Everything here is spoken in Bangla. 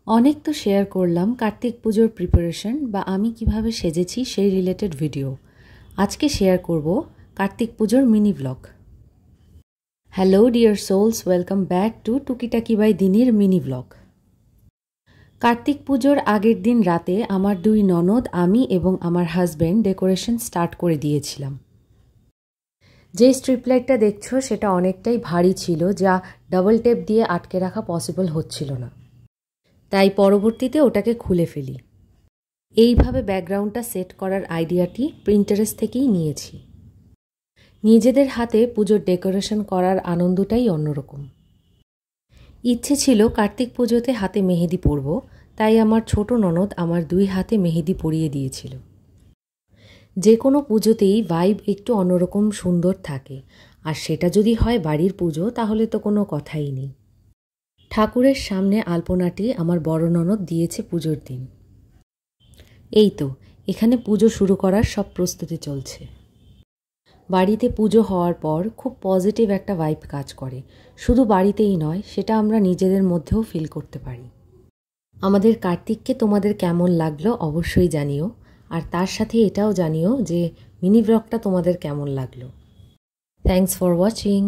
অনেক তো শেয়ার করলাম কার্তিক পুজোর প্রিপারেশন বা আমি কিভাবে সেজেছি সেই রিলেটেড ভিডিও। আজকে শেয়ার করব কার্তিক পুজোর mini blog. Hello dear souls, welcome back to Tukitaki by দিনির মিনি ব্লগ। কার্তিক পুজোর আগের দিন রাতে আমার দুই ননদ, আমি এবং আমার হাজব্যান্ড ডেকোরেশন স্টার্ট করে দিয়েছিলাম। যে স্ট্রিপ লাইটটা দেখছো সেটা অনেকটাই ভারী ছিল, যা ডাবল টেপ দিয়ে আটকে রাখা পসিবল হচ্ছিল না, তাই পরবর্তীতে ওটাকে খুলে ফেলি। এইভাবে ব্যাকগ্রাউন্ডটা সেট করার আইডিয়াটি প্রিন্টারেস্ট থেকেই নিয়েছি। নিজেদের হাতে পুজোর ডেকোরেশন করার আনন্দটাই অন্যরকম। ইচ্ছে ছিল কার্তিক পুজোতে হাতে মেহেদি পরব, তাই আমার ছোট ননদ আমার দুই হাতে মেহেদি পরিয়ে দিয়েছিল। যে কোনো পুজোতেই ভাইব একটু অন্যরকম সুন্দর থাকে, আর সেটা যদি হয় বাড়ির পুজো তাহলে তো কোনো কথাই নেই। ঠাকুরের সামনে আলপনাটি আমার বড় ননদ দিয়েছে পুজোর দিন। এই তো এখানে পুজো শুরু করার সব প্রস্তুতি চলছে। বাড়িতে পুজো হওয়ার পর খুব পজিটিভ একটা ভাইব কাজ করে। শুধু বাড়িতেই নয়, সেটা আমরা নিজেদের মধ্যেও ফিল করতে পারি। আমাদের কার্তিককে তোমাদের কেমন লাগলো অবশ্যই জানিও, আর তার সাথে এটাও জানিও যে মিনি ব্লগটা তোমাদের কেমন লাগলো। Thanks for watching.